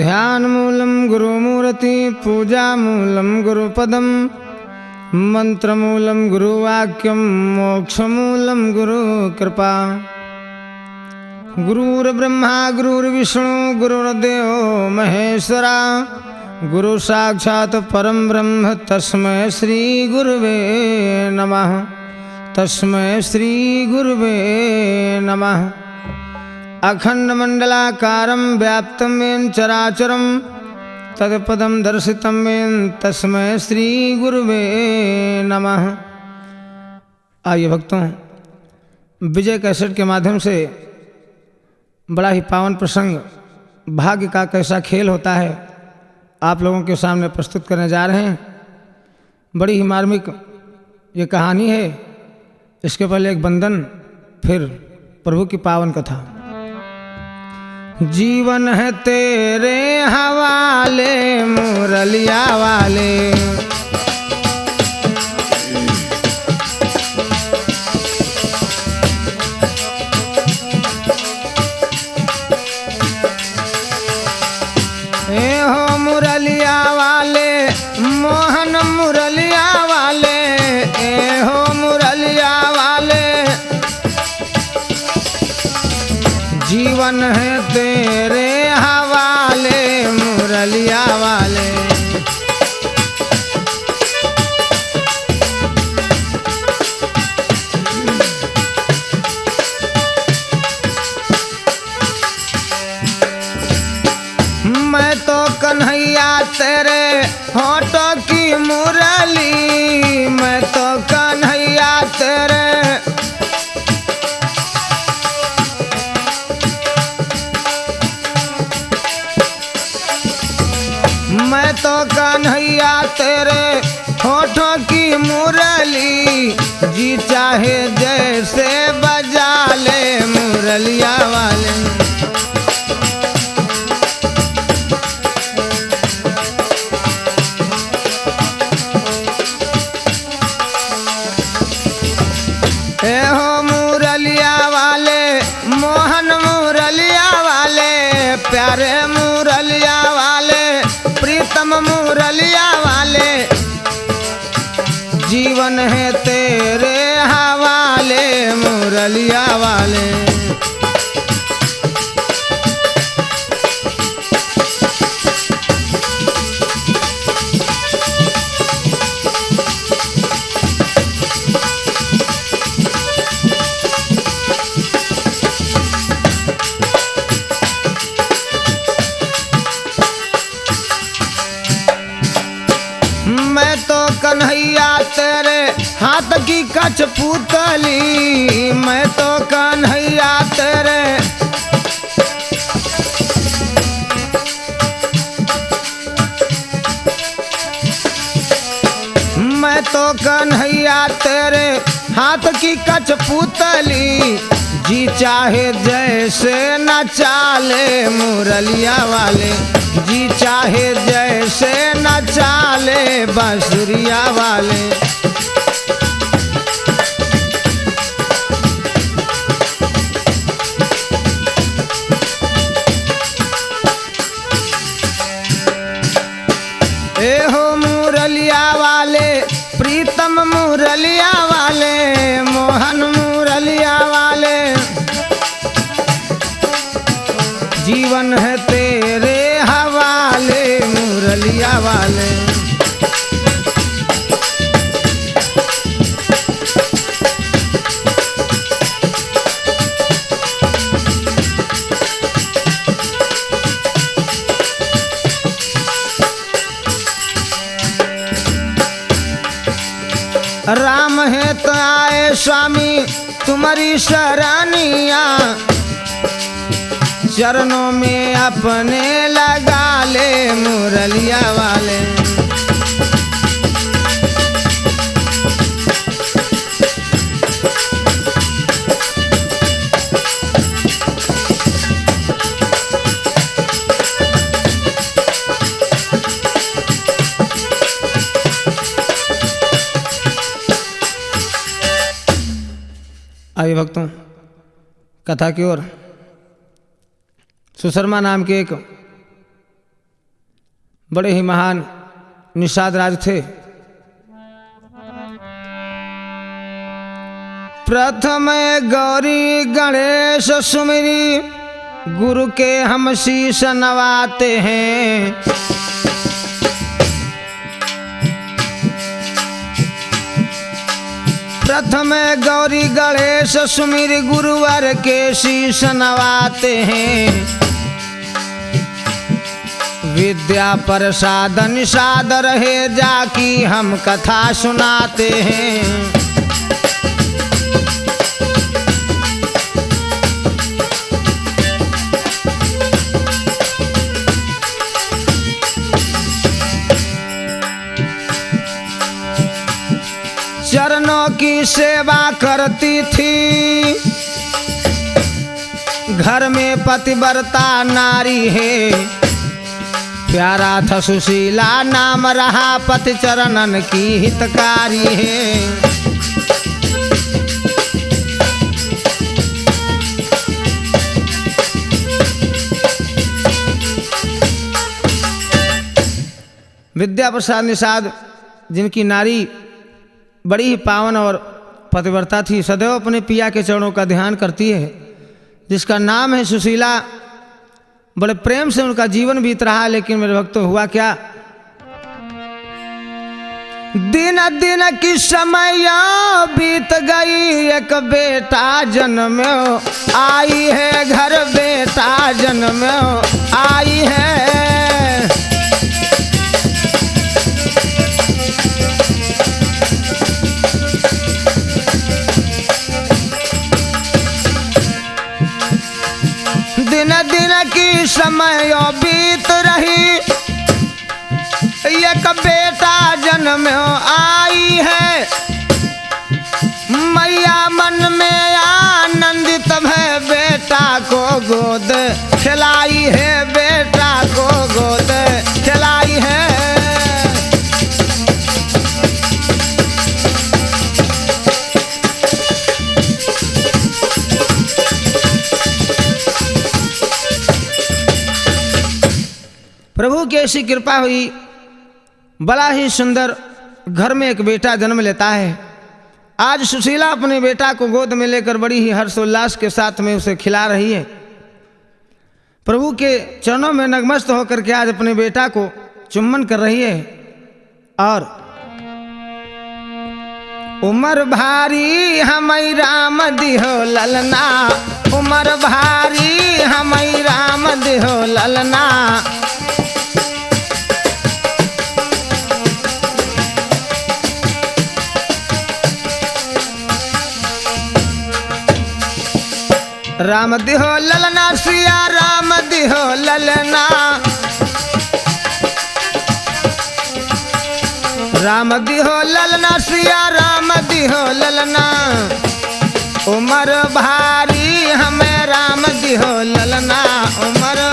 ध्यान मूलम गुरुमूर्ति पूजा मूलम गुरुपदम मंत्र मूलम गुरुवाक्यम मोक्ष मूलम गुरु कृपा। गुरुर्ब्रह्मा गुरुर्विष्णु गुरुर्देव महेश्वरा गुरु साक्षात् परम ब्रह्म तस्मै श्री गुरुवे नमः। तस्मै श्री गुरुवे नमः। अखंड मंडलाकारं व्याप्तं येन चराचरं तत्पदं दर्शितं येन तस्मै श्री गुरुवे नमः। आइए भक्तों, विजय कैसेट के माध्यम से बड़ा ही पावन प्रसंग भाग्य का कैसा खेल होता है आप लोगों के सामने प्रस्तुत करने जा रहे हैं। बड़ी ही मार्मिक ये कहानी है। इसके पहले एक वंदन, फिर प्रभु की पावन कथा। जीवन है तेरे हवाले मुरलिया वाले, ए हो मुरलिया वाले मोहन मुरलिया वाले, ए हो मुरलिया वाले। जीवन है तेरे हवाले मुरलिया वाले। मैं तो कन्हैया तेरे होठों की मुरली, मैं तो कन्हैया तेरे, मैं तो कन्हैया तेरे होठों की मुरली। जी चाहे जैसे बजा ले मुरलिया वाले। ए हो मुरलिया वाले मोहन मुरलिया वाले, प्यारे मुरलिया वाले, प्रीतम मुरलिया वाले। जीवन है तेरे हवाले मुरलिया वाले। मैं तो कन्हैया तेरे हाथ की कठपुतली, मैं तो कन्हैया तेरे, मैं तो कन्हैया तेरे हाथ की कठपुतली। जी चाहे जैसे नचा ले मुरलिया वाले, जी चाहे जैसे नचा ले बांसुरिया वाले। ए हो मुरलिया वाले प्रीतम मुरलिया वाले, मोहन मुरलिया वाले। जीवन है तेरे हवाले मुरलिया वाले। राम है तो आए स्वामी तुम्हारी शरणिया, चरणों में अपने लगा ले मुरलिया वाले। आइए भक्तों, कथा की ओर। सुशर्मा नाम के एक बड़े ही महान निषाद राज थे। प्रथम गौरी गणेश सुमिरी, गुरु के हम शीश नवाते हैं। प्रथम गौरी गणेश सुमिर, गुरुवर के शीश नवाते हैं। विद्या प्रसाद निषाद रहे, जाकी हम कथा सुनाते हैं। चरणों की सेवा करती थी, घर में पतिव्रता नारी है। प्यारा था सुशीला नाम रहा, पति चरणन की हितकारी है। विद्या प्रसाद निषाद जिनकी नारी बड़ी ही पावन और पतिव्रता थी, सदैव अपने पिया के चरणों का ध्यान करती है, जिसका नाम है सुशीला। बड़े प्रेम से उनका जीवन बीत रहा, लेकिन मेरे भक्तों हुआ क्या? दिन दिन की समय बीत गई, एक बेटा जन्म आई है, घर बेटा जन्म आई है। दिन दिन की समय बीत रही, एक बेटा जन्म आई है। मैया मन में आनंदित है, बेटा को गोद खिलाई है, बेटा को गोद खिलाई है। प्रभु की ऐसी कृपा हुई, बड़ा ही सुंदर घर में एक बेटा जन्म लेता है। आज सुशीला अपने बेटा को गोद में लेकर बड़ी ही हर्षोल्लास के साथ में उसे खिला रही है। प्रभु के चरणों में नतमस्तक होकर के आज अपने बेटा को चुम्बन कर रही है। और उमर भारी हमई राम दिहो ललना, उमर भारी हमई राम दिहो ललना। राम दिहो ललना, सिया राम दिहो ललना। राम दिहो ललना, सिया राम दिहो ललना। उमर भारी हमें राम दिहो ललना। उमर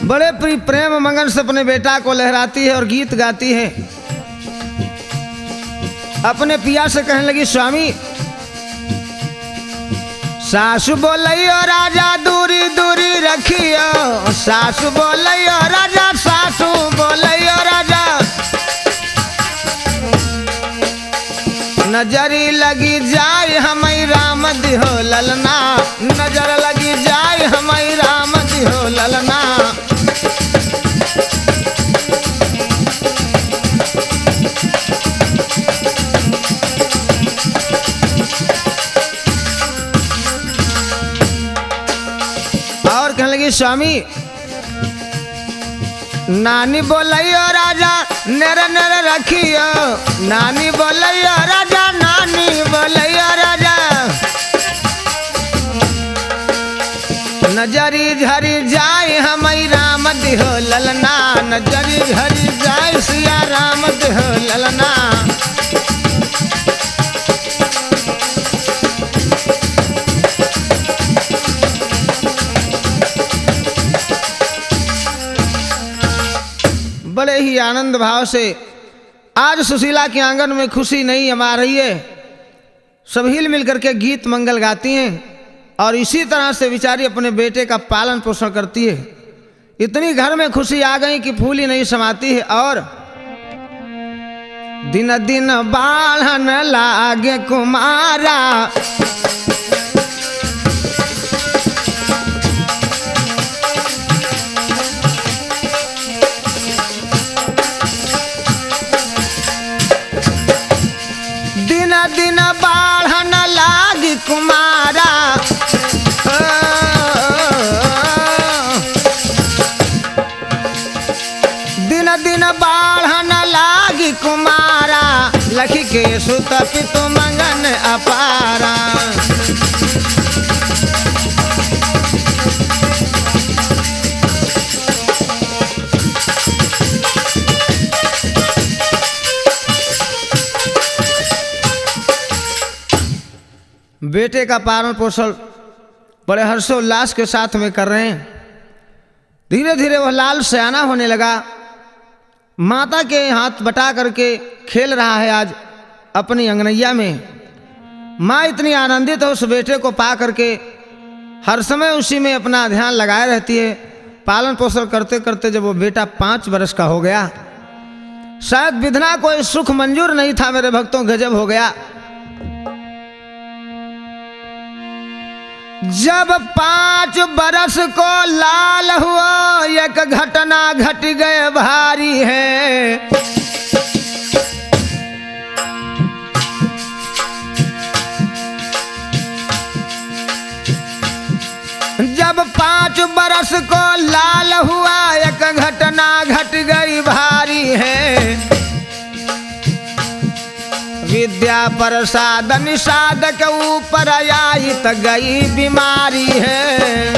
बड़े प्रेम मंगन से अपने बेटा को लहराती है और गीत गाती है। अपने पिया से कहने लगी, स्वामी सासु बोलियो राजा दूरी दूरी रखियो। सासु बोलियो राजा, सासु बोलियो राजा। नजरी लगी जाए हमें राम दिहो ललना। नजर लगी जाए हमें राम दिहो ललना। और कहने लगी, स्वामी नानी बोलियो राजा नर नर रखियो। नानी बोलियो राजा, नानी बोलियो राजा। नजरी झरी जाए हमें राम दिहो ललना। नजरी झरी जाए सिया राम दिहो ललना। भाव से आज सुशीला के आंगन में खुशी नहीं अमा रही है। सब हिल मिल करके गीत मंगल गाती हैं और इसी तरह से बेचारी अपने बेटे का पालन पोषण करती है। इतनी घर में खुशी आ गई कि फूल ही नहीं समाती है। और दिन दिन बाढ़न लागे कुमारा, दिन दिन बाढ़न लागी कुमारा, दिन दिन बाढ़न लागी कुमारा, लखी के सुत पितु मंगन अपारा। बेटे का पालन पोषण बड़े हर्षोल्लास के साथ में कर रहे हैं। धीरे धीरे वह लाल सयाना होने लगा, माता के हाथ बटा करके खेल रहा है आज अपनी अंगनैया में। माँ इतनी आनंदित है उस बेटे को पा करके, हर समय उसी में अपना ध्यान लगाए रहती है। पालन पोषण करते करते जब वो बेटा 5 वर्ष का हो गया, शायद विधना कोई सुख मंजूर नहीं था मेरे भक्तों, गजब हो गया। जब 5 बरस को लाल हुआ, एक घटना घट गए भारी है। जब 5 बरस को लाल हुआ, एक घटना घट गई भारी है। विद्या प्रसाद निषाद के ऊपर आई त गई बीमारी है।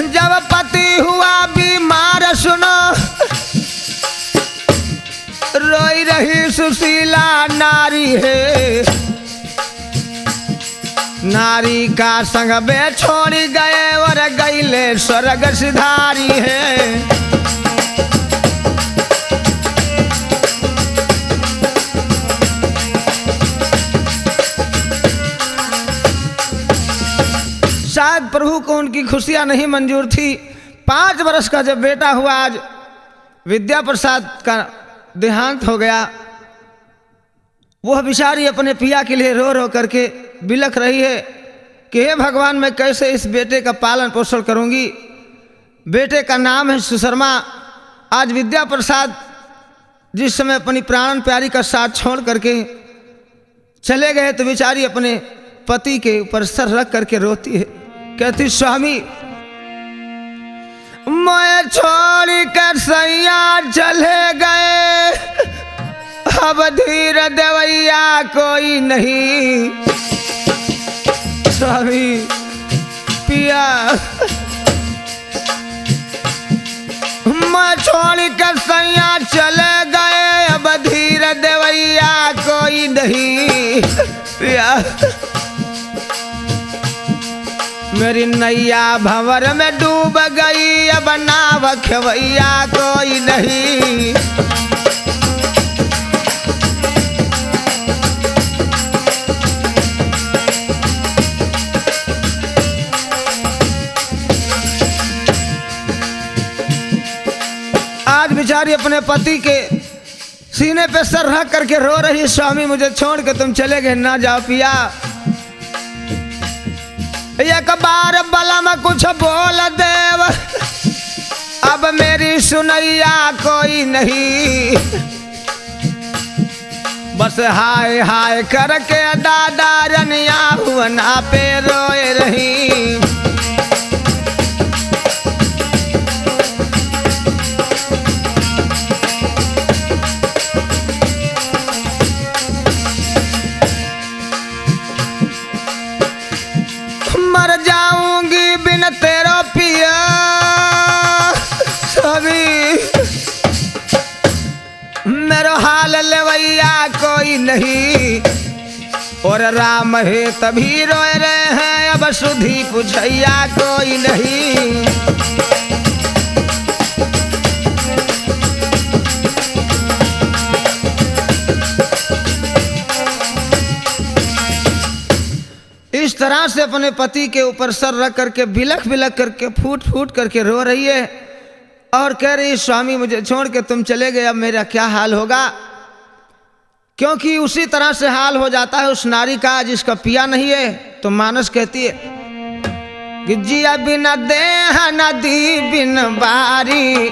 जब पति हुआ बीमार सुनो, रोई रही सुशीला नारी है। नारी का संग बे छोड़ी गए और गईले स्वर्ग सिधारी है। शायद प्रभु को उनकी खुशियां नहीं मंजूर थी। 5 वर्ष का जब बेटा हुआ, आज विद्या प्रसाद का देहांत हो गया। वह बेचारी अपने पिया के लिए रो रो करके बिलख रही है कि हे भगवान, मैं कैसे इस बेटे का पालन पोषण करूंगी। बेटे का नाम है सुशर्मा। आज विद्या प्रसाद जिस समय अपनी प्राण प्यारी का साथ छोड़ करके चले गए तो बेचारी अपने पति के ऊपर सर रख करके रोती है, कहती स्वामी मैं छोड़ कर सैया चले गए, अब धीर देवैया कोई नहीं। स्वामी पिया मैं छोड़ कर सैया चले गए, अब धीर देवैया कोई नहीं। पिया मेरी नैया भंवर में डूब गई, अब नाव खेवैया कोई नहीं। आज बेचारी अपने पति के सीने पे सर रख करके रो रही, स्वामी मुझे छोड़ के तुम चले गए, ना जाओ पिया। एक बार बलम कुछ बोल देव, अब मेरी सुनैया कोई नहीं। बस हाय हाय करके दादा रनिया हुआ पे रोए रही। मर जाऊंगी बिन तेरा पिया सभी, मेरो हाल लेवैया कोई कोई नहीं, और राम है तभी रोए रहे हैं, अब सुधी पुछैया कोई नहीं। इस तरह से अपने पति के ऊपर सर रख करके बिलख बिलख करके फूट फूट करके रो रही है और कह रही स्वामी मुझे छोड़ के तुम चले गए, अब मेरा क्या हाल होगा। क्योंकि उसी तरह से हाल हो जाता है उस नारी का जिसका पिया नहीं है। तो मानस कहती है कि जिया बिना देह नदी बिन बारी,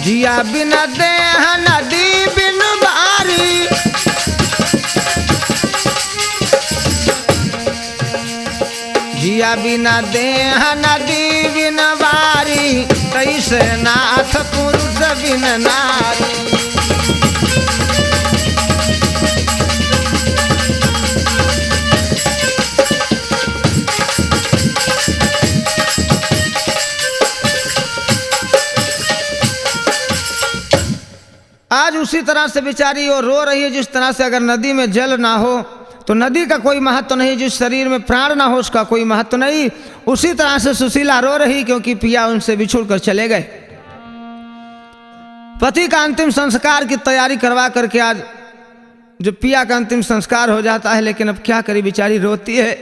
जिया बिना देह नदी बिन बारी, जिया बिना देह नदी बिन बारी, कैसे नाथ पुरुष बिन नारी। आज उसी तरह से बेचारी वो रो रही है जिस तरह से अगर नदी में जल ना हो तो नदी का कोई महत्व नहीं, जिस शरीर में प्राण ना हो उसका कोई महत्व नहीं। उसी तरह से सुशीला रो रही क्योंकि पिया उनसे बिछुड़ कर चले गए। पति का अंतिम संस्कार की तैयारी करवा करके आज जो पिया का अंतिम संस्कार हो जाता है, लेकिन अब क्या करी बेचारी रोती है।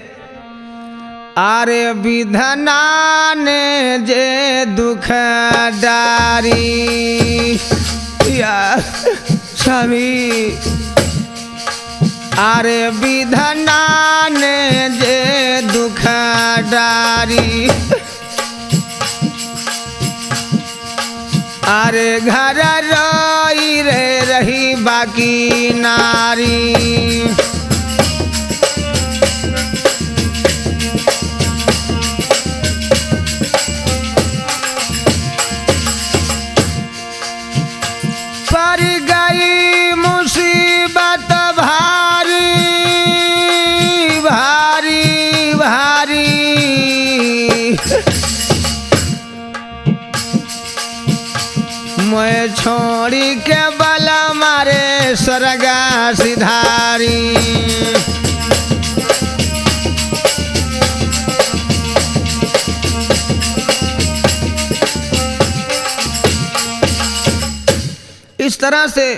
आरे विधना ने जे दुख डारी, स्वामी आरे विधना ने जे दुख डारी, आरे घर रोई रे रही बाकी नारी। पर गई मुसीबत भारी भारी भारी, मैं छोड़ी के बल मारे सरगा सिधारी। इस तरह से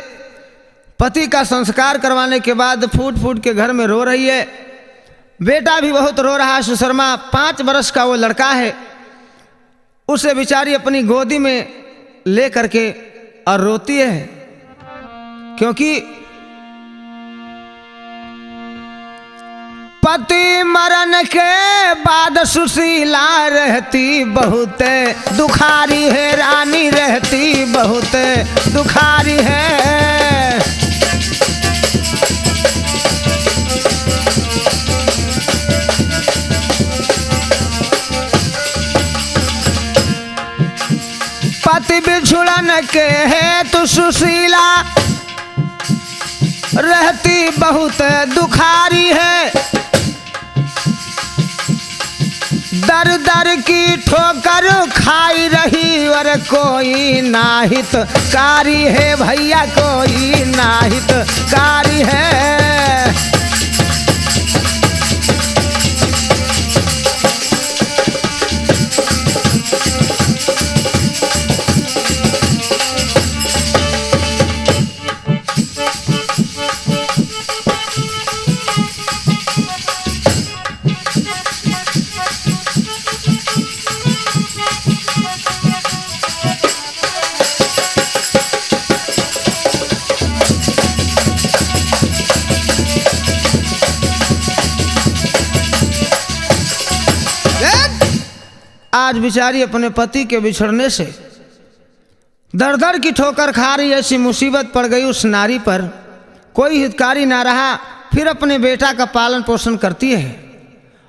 पति का संस्कार करवाने के बाद फूट फूट के घर में रो रही है। बेटा भी बहुत रो रहा है। सुशर्मा 5 वर्ष का वो लड़का है, उसे बेचारी अपनी गोदी में ले करके और रोती है क्योंकि पति मरण के बाद सुशीला रहती बहुत दुखारी है, रानी रहती बहुत दुखारी है। पति बिछुड़न के है तो सुशीला रहती बहुत दुखारी है। दर दर की ठोकर खाई रही और कोई नाहित कारी है, भैया कोई नाहित कारी है। आज बेचारी अपने पति के बिछड़ने से दर दर की ठोकर खा रही, ऐसी मुसीबत पड़ गई उस नारी पर, कोई हितकारी ना रहा। फिर अपने बेटा का पालन पोषण करती है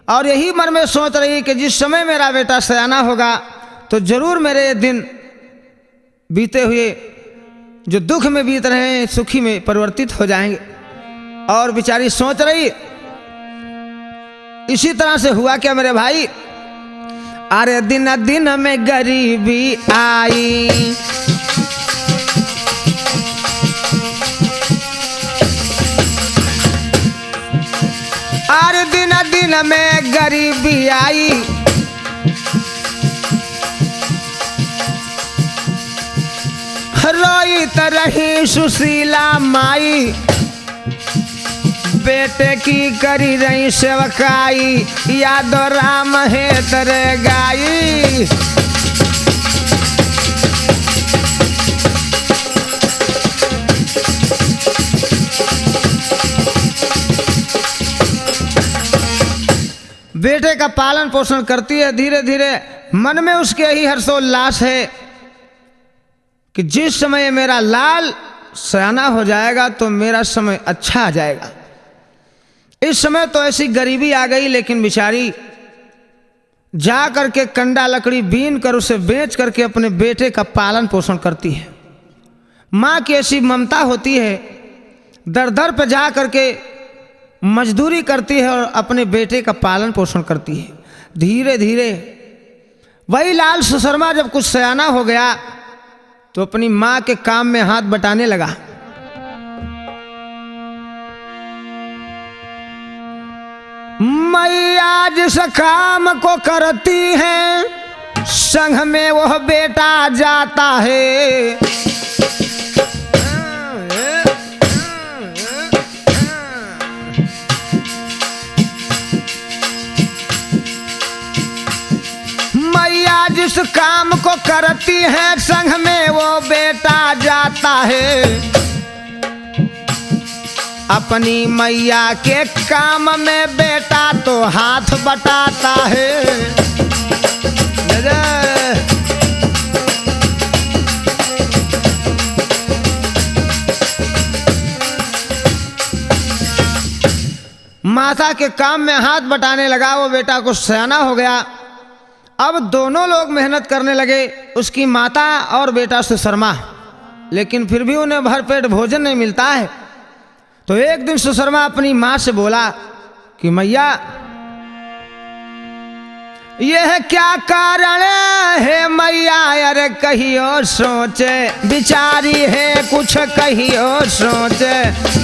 और यही मन में सोच रही कि जिस समय मेरा बेटा सयाना होगा तो जरूर मेरे ये दिन बीते हुए जो दुख में बीत रहे हैं सुखी में परिवर्तित हो जाएंगे। और बेचारी सोच रही इसी तरह से हुआ क्या मेरे भाई, अरे दिन दिन में गरीबी आई, अरे दिन दिन में गरीबी आई, रोईत रही सुशीला माई, बेटे की करी रही सेवकाई, याद राम है तेरे गाई। बेटे का पालन पोषण करती है, धीरे धीरे मन में उसके यही हर्षोल्लास है कि जिस समय मेरा लाल सयाना हो जाएगा तो मेरा समय अच्छा आ जाएगा। इस समय तो ऐसी गरीबी आ गई, लेकिन बेचारी जा करके कंडा लकड़ी बीन कर उसे बेच करके अपने बेटे का पालन पोषण करती है। माँ की ऐसी ममता होती है, दर दर पर जा करके मजदूरी करती है और अपने बेटे का पालन पोषण करती है। धीरे धीरे वही लाल सुशर्मा जब कुछ सयाना हो गया तो अपनी माँ के काम में हाथ बटाने लगा। मैया जिस काम को करती है संग में वह बेटा जाता है, मैया जिस काम को करती है संग में वो बेटा जाता है, अपनी मैया के काम में बेटा तो हाथ बटाता है। माता के काम में हाथ बटाने लगा, वो बेटा को सयाना हो गया। अब दोनों लोग मेहनत करने लगे, उसकी माता और बेटा सुशर्मा, लेकिन फिर भी उन्हें भरपेट भोजन नहीं मिलता है। तो एक दिन सुशर्मा अपनी माँ से बोला कि मैया यह क्या कारण है मैया, अरे कहियो सोचे बिचारी है, कुछ कहियो सोचे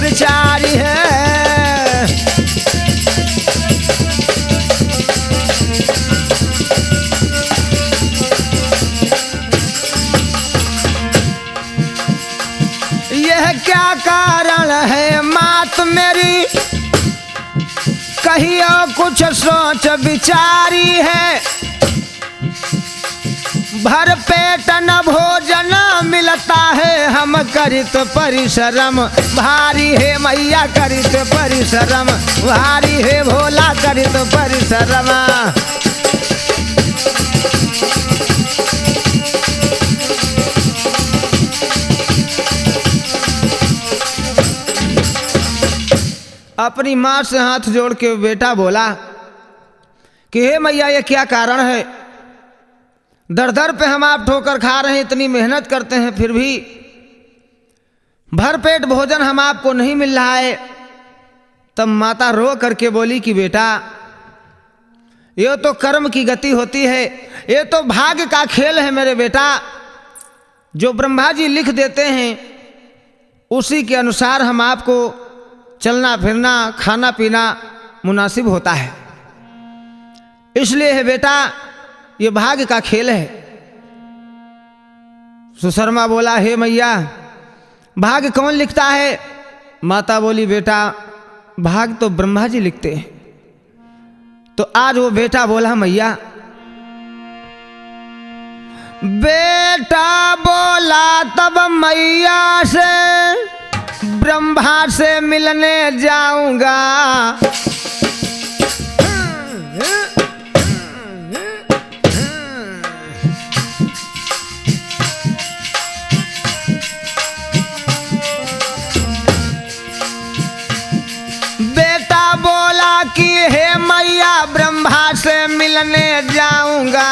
बिचारी है। यह क्या कारण है मात मेरी, कहियो कुछ सोच बिचारी है, भर पेट न भोजन मिलता है, हम करित परिश्रम भारी है मैया, करित परिश्रम भारी है भोला, करित परिश्रम। अपनी माँ से हाथ जोड़ के बेटा बोला कि हे मैया ये क्या कारण है, दर दर पे हम आप ठोकर खा रहे हैं, इतनी मेहनत करते हैं फिर भी भरपेट भोजन हम आपको नहीं मिल रहा है। तब माता रो करके बोली कि बेटा ये तो कर्म की गति होती है, ये तो भाग्य का खेल है मेरे बेटा, जो ब्रह्मा जी लिख देते हैं उसी के अनुसार हम आपको चलना फिरना खाना पीना मुनासिब होता है, इसलिए है बेटा ये भाग्य का खेल है। सुशर्मा बोला हे मैया भाग्य कौन लिखता है? माता बोली बेटा भाग्य तो ब्रह्मा जी लिखते हैं। तो आज वो बेटा बोला मैया, बेटा बोला तब मैया से ब्रह्मा से मिलने जाऊंगा, बेटा बोला कि हे मैया ब्रह्मा से मिलने जाऊंगा,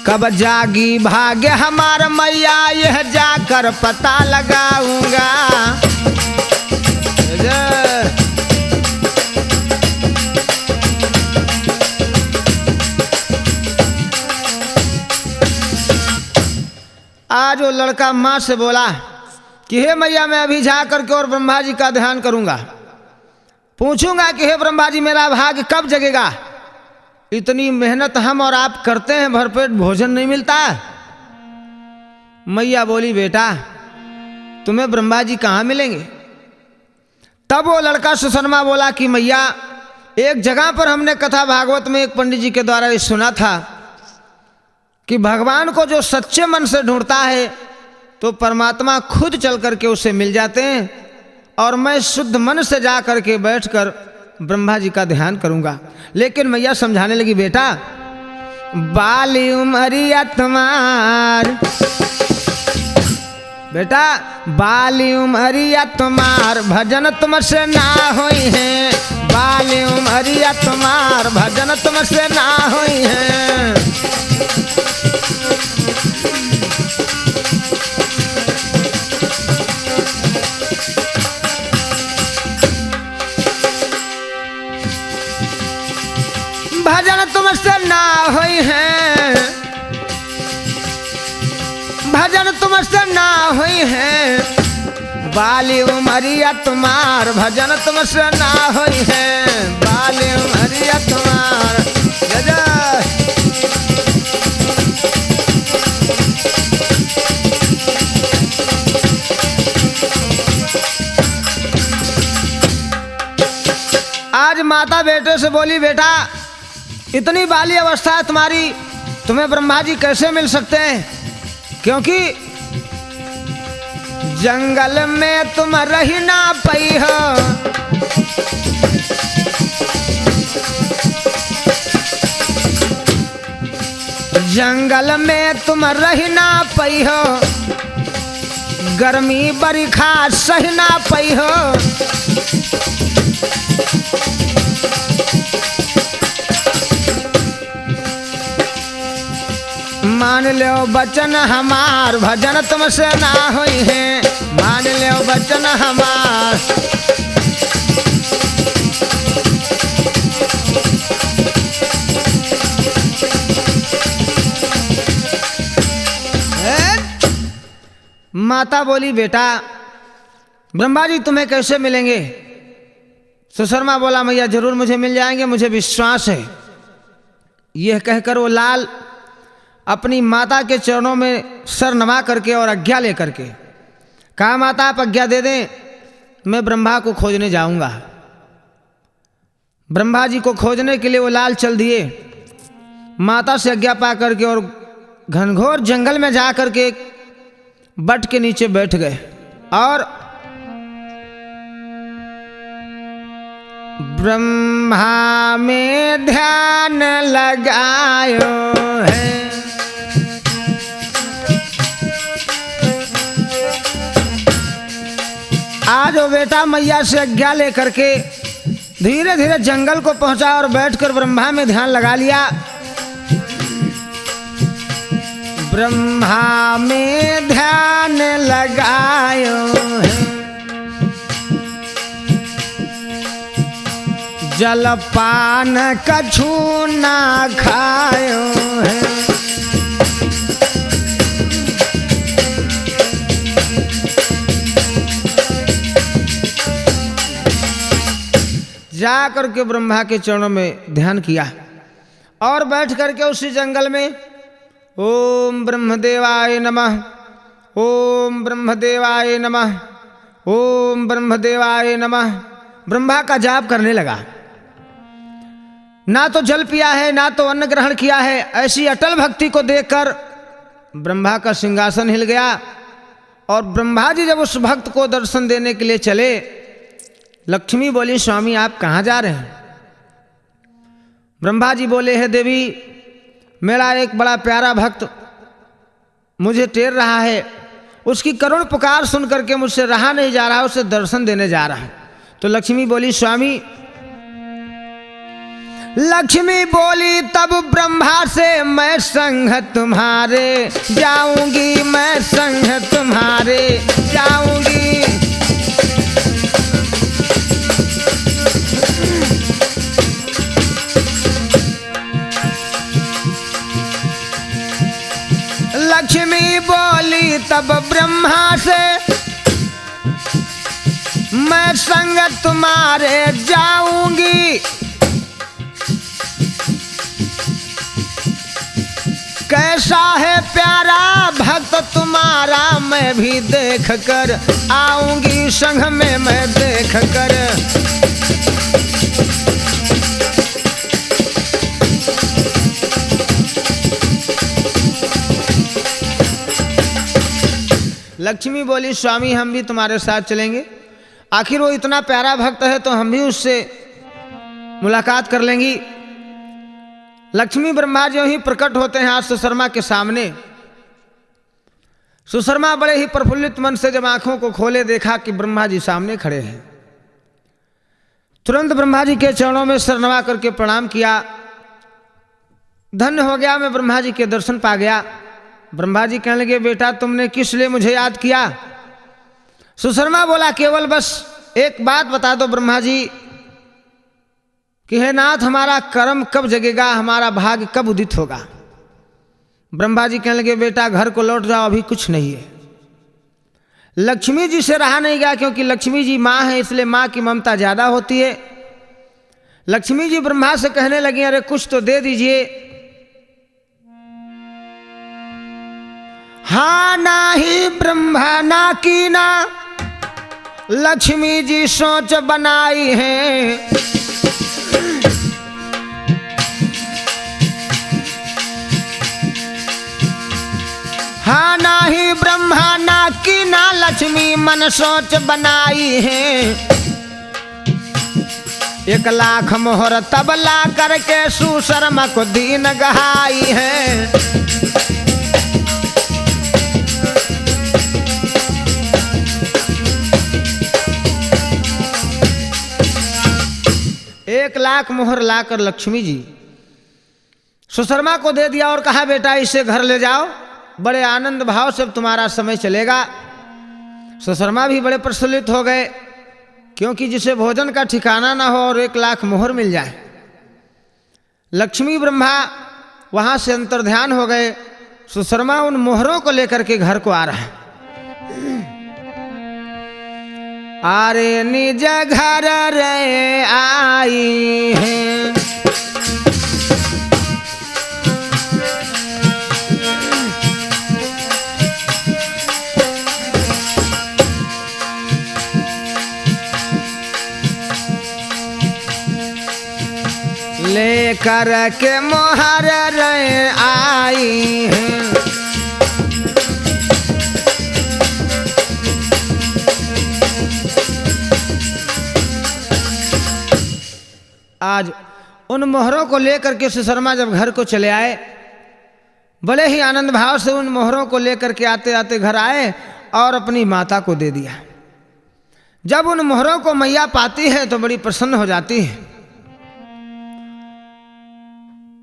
कब जागी भाग्य हमारा मैया यह जाकर पता लगाऊंगा। आज वो लड़का माँ से बोला कि हे मैया, मैं अभी जा करके और ब्रह्मा जी का ध्यान करूंगा, पूछूंगा कि हे ब्रह्मा जी, मेरा भाग्य कब जगेगा। इतनी मेहनत हम और आप करते हैं, भरपेट भोजन नहीं मिलता। मैया बोली, बेटा तुम्हें ब्रह्मा जी कहाँ मिलेंगे। तब वो लड़का सुशर्मा बोला कि मैया, एक जगह पर हमने कथा भागवत में एक पंडित जी के द्वारा ये सुना था कि भगवान को जो सच्चे मन से ढूंढता है तो परमात्मा खुद चल करके उसे मिल जाते हैं, और मैं शुद्ध मन से जा करके बैठकर ब्रह्मा जी का ध्यान करूंगा। लेकिन मैया समझाने लगी, बेटा बाली उमरिया तुम्हार, बेटा बाली उमरिया तुम्हार भजन तुमसे ना होई है, बाली उमरिया तुम्हार भजन तुमसे ना होई है। भजन तुमसे ना होई है, भजन तुमसे ना हुई है, बाली उमरिया तुम्हार भजन तुमसे ना हुई है, बाली उमरिया तुम्हार। जय जय। आज माता बेटे से बोली, बेटा इतनी बाली अवस्था है तुम्हारी, तुम्हें ब्रह्मा जी कैसे मिल सकते हैं, क्योंकि जंगल में तुम रही ना पई हो, जंगल में तुम रही ना पई हो, गर्मी बरखा सही ना पई हो, मान लो बचन हमार भजन तुमसे ना होई है, मान लो बचन हमार। माता बोली, बेटा ब्रह्मा जी तुम्हें कैसे मिलेंगे। सुशर्मा बोला, मैया जरूर मुझे मिल जाएंगे, मुझे विश्वास है। यह कहकर वो लाल अपनी माता के चरणों में सर नमा करके और आज्ञा लेकर के कहा, माता आप आज्ञा दे दें, मैं ब्रह्मा को खोजने जाऊंगा। ब्रह्मा जी को खोजने के लिए वो लाल चल दिए, माता से आज्ञा पा करके और घनघोर जंगल में जा करके एक बट के नीचे बैठ गए और ब्रह्मा में ध्यान लगायो है। आज वो बेटा मैया से आज्ञा लेकर के धीरे धीरे जंगल को पहुंचा और बैठकर ब्रह्मा में ध्यान लगा लिया। ब्रह्मा में ध्यान लगायो है, जलपान कछु ना खायो है। जा करके ब्रह्मा के चरणों में ध्यान किया और बैठ करके उसी जंगल में ओम ब्रह्मदेवाय नमः, ओम ब्रह्मदेवाय नमः, ओम ब्रह्मदेवाय नमः ब्रह्मा का जाप करने लगा। ना तो जल पिया है, ना तो अन्न ग्रहण किया है। ऐसी अटल भक्ति को देखकर ब्रह्मा का सिंहासन हिल गया और ब्रह्मा जी जब उस भक्त को दर्शन देने के लिए चले, लक्ष्मी बोली, स्वामी आप कहाँ जा रहे हैं। ब्रह्मा जी बोले, हे देवी, मेरा एक बड़ा प्यारा भक्त मुझे टेर रहा है, उसकी करुण पुकार सुन करके मुझसे रहा नहीं जा रहा, उसे दर्शन देने जा रहा है। तो लक्ष्मी बोली, स्वामी, लक्ष्मी बोली तब ब्रह्मा से, मैं संग तुम्हारे जाऊंगी, मैं संग तुम्हारे जाऊंगी। लक्ष्मी बोली तब ब्रह्मा से, मैं संग तुम्हारे जाऊंगी। कैसा है प्यारा भक्त तुम्हारा, मैं भी देख कर आऊंगी, संग में मैं देख कर। लक्ष्मी बोली स्वामी हम भी तुम्हारे साथ चलेंगे, आखिर वो इतना प्यारा भक्त है तो हम भी उससे मुलाकात कर लेंगी। लक्ष्मी ब्रह्मा जो ही प्रकट होते हैं आज सुशर्मा के सामने। सुशर्मा बड़े ही प्रफुल्लित मन से जब आंखों को खोले देखा कि ब्रह्मा जी सामने खड़े हैं। तुरंत ब्रह्मा जी के चरणों में सिर नवा करके प्रणाम किया। धन्य हो गया, मैं ब्रह्मा जी के दर्शन पा गया। ब्रह्मा जी कहने लगे बेटा तुमने किस लिए मुझे याद किया? सुशर्मा बोला केवल बस एक बात बता दो ब्रह्मा जी कि हे नाथ हमारा कर्म कब जगेगा, हमारा भाग्य कब उदित होगा। ब्रह्मा जी कहने लगे बेटा घर को लौट जाओ, अभी कुछ नहीं है। लक्ष्मी जी से रहा नहीं गया क्योंकि लक्ष्मी जी माँ है, इसलिए माँ की ममता ज्यादा होती है। लक्ष्मी जी ब्रह्मा से कहने लगी अरे कुछ तो दे दीजिए। हाँ ना ही ब्रह्मा ना की ना, लक्ष्मी जी सोच बनाई है। हाँ ना ही ब्रह्मा ना की ना, लक्ष्मी मन सोच बनाई है। 1 लाख मोहर तबला करके सुशर्मा को दीन गहाई है। एक 1 लाख मोहर लाकर लक्ष्मी जी सुशर्मा को दे दिया और कहा बेटा इसे घर ले जाओ, बड़े आनंद भाव से तुम्हारा समय चलेगा। सुशर्मा भी बड़े प्रसन्नित हो गए क्योंकि जिसे भोजन का ठिकाना ना हो और 1 लाख मोहर मिल जाए। लक्ष्मी ब्रह्मा वहां से अंतर्ध्यान हो गए। सुशर्मा उन मोहरों को लेकर के घर को आ रहा है। आरे निज घर रे आई हैं, लेकर के मोहर रे आई हैं। आज उन मोहरों को लेकर के सुशर्मा जब घर को चले आए, बड़े ही आनंद भाव से उन मोहरों को लेकर के आते आते घर आए और अपनी माता को दे दिया। जब उन मोहरों को मैया पाती है तो बड़ी प्रसन्न हो जाती है,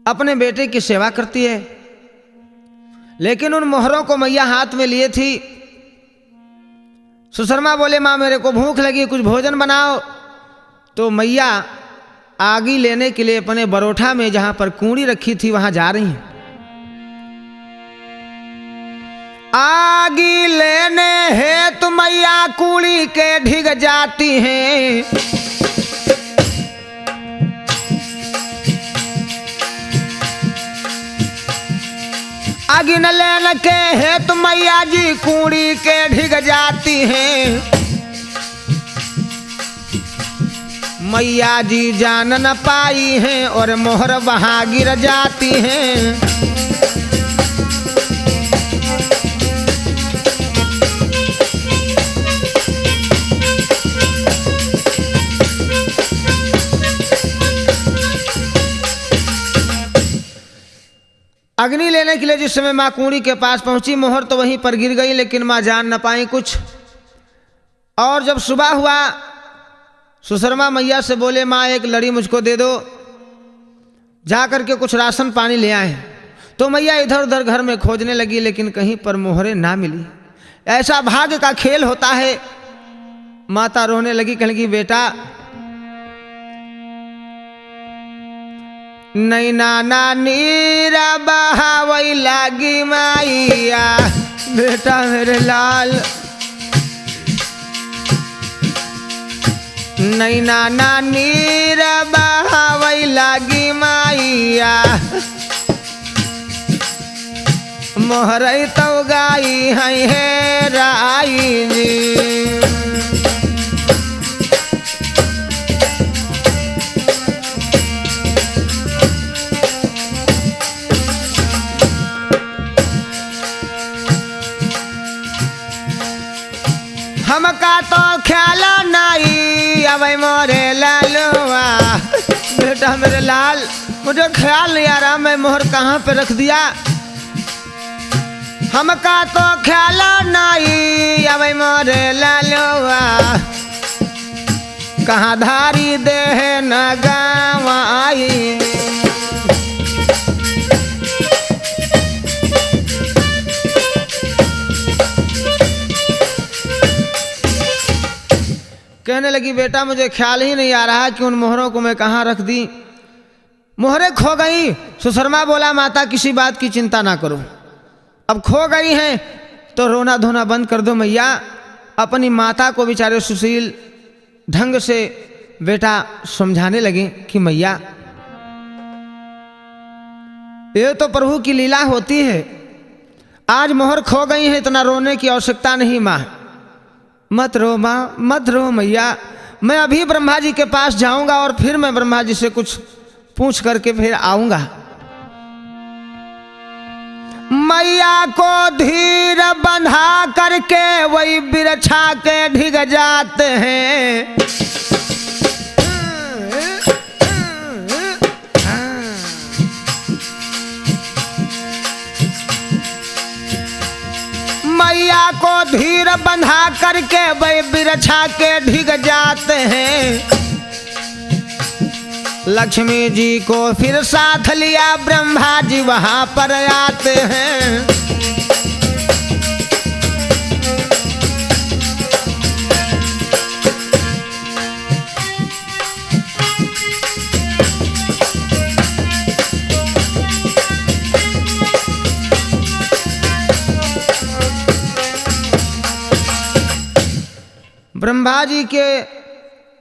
अपने बेटे की सेवा करती है। लेकिन उन मोहरों को मैया हाथ में लिए थी। सुशर्मा बोले माँ मेरे को भूख लगी, कुछ भोजन बनाओ। तो मैया आगी लेने के लिए अपने बरोठा में जहां पर कूड़ी रखी थी वहां जा रही हैं। आगी लेने हेतु मैया कूड़ी के ढिग जाती हैं। आगी न लेने के हेतु मैया जी कूड़ी के ढिग जाती हैं। मैया जी जान न पाई हैं और मोहर वहां गिर जाती हैं। अग्नि लेने के लिए जिस समय माँ कुंडी के पास पहुंची, मोहर तो वहीं पर गिर गई, लेकिन माँ जान न पाई कुछ। और जब सुबह हुआ, सुशर्मा मैया से बोले माँ एक लड़ी मुझको दे दो, जा करके कुछ राशन पानी ले आए। तो मैया इधर उधर घर में खोजने लगी, लेकिन कहीं पर मोहरें ना मिली। ऐसा भाग्य का खेल होता है। माता रोने लगी, कहने लगी बेटा नैना ना नीरा बहावई लागी माइया बेटा मेरे लाल। नैना ना नीरा बहावई लागी माइया मोहरई तो गाई है राई जी। हमका तो ख्याल नहीं अबे मोरे लालुआ बेटा मेरे लाल, मुझे ख्याल नहीं आ रहा मैं मोहर कहाँ पे रख दिया। हमका तो ख्याल नहीं अबे मोरे लालुआ कहाँ धारी दे न गवाई। कहने लगी बेटा मुझे ख्याल ही नहीं आ रहा कि उन मोहरों को मैं कहाँ रख दी। मोहरें खो गई। सुशर्मा बोला माता किसी बात की चिंता ना करो, अब खो गई हैं तो रोना धोना बंद कर दो मैया। अपनी माता को बेचारे सुशील ढंग से बेटा समझाने लगे कि मैया ये तो प्रभु की लीला होती है, आज मोहर खो गई है, इतना रोने की आवश्यकता नहीं माँ। मत रो माँ, मत रो मैया, मैं अभी ब्रह्मा जी के पास जाऊंगा और फिर मैं ब्रह्मा जी से कुछ पूछ करके फिर आऊंगा। मैया को धीर बंधा करके वही बिरछा के ढिग जाते हैं। मैया को धीर बंधा करके वही बिरछा के ढिग जाते हैं। लक्ष्मी जी को फिर साथ लिया ब्रह्मा जी वहां पर आते हैं। ब्रह्मा जी के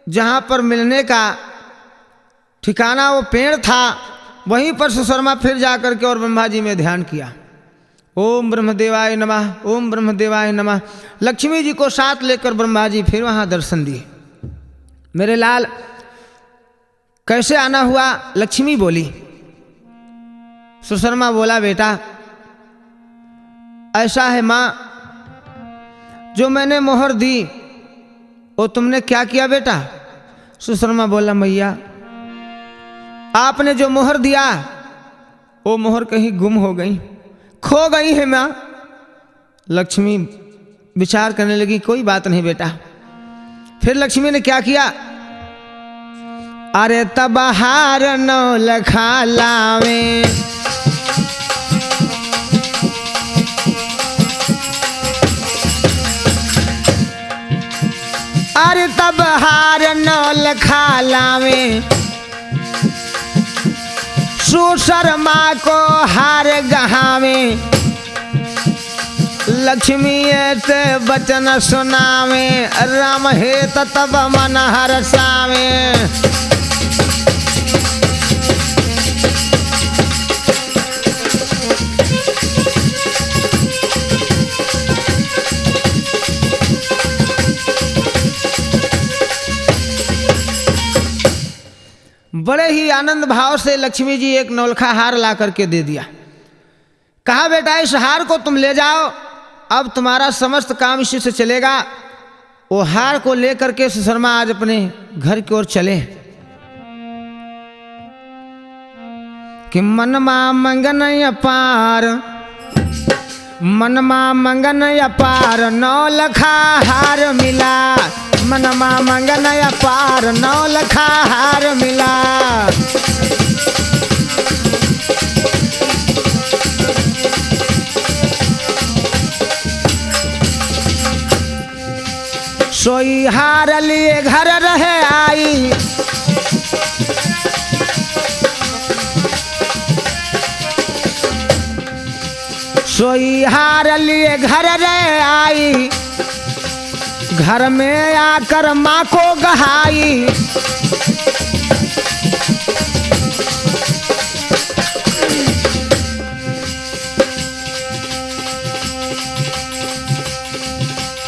जहाँ पर मिलने का ठिकाना वो पेड़ था, वहीं पर सुशर्मा फिर जाकर के और ब्रह्मा जी में ध्यान किया। ओम ब्रह्मदेवाय नमः, ओम ब्रह्मदेवाय नमः। लक्ष्मी जी को साथ लेकर ब्रह्मा जी फिर वहाँ दर्शन दिए। मेरे लाल कैसे आना हुआ? लक्ष्मी बोली। सुशर्मा बोला बेटा ऐसा है माँ, जो मैंने मोहर दी वो तुमने क्या किया बेटा? सुशर्मा बोला मैया आपने जो मोहर दिया वो मोहर कहीं गुम हो गई, खो गई है माँ। लक्ष्मी विचार करने लगी कोई बात नहीं बेटा। फिर लक्ष्मी ने क्या किया? अरे तब हार नौ लखा लावे, अरे तब हार नौ लखा लावे, सुशर्मा को हार गहावे। लक्ष्मी से बचन सुनावे, राम हेत तब मन हरसावे। बड़े ही आनंद भाव से लक्ष्मी जी एक नौलखा हार ला करके दे दिया। कहा बेटा इस हार को तुम ले जाओ, अब तुम्हारा समस्त काम इसी से चलेगा। वो हार को लेकर के सुशर्मा आज अपने घर की ओर चले कि मनमा मंगन अपार, मनमा मंगन अपार, नौलखा हार मिला। मनमा मंगन अपार, नौलखा हार मिला। सोई हार लिए घर रहे आई, सोई हार लिए घर रे आई, घर में आकर माँ को गहाई।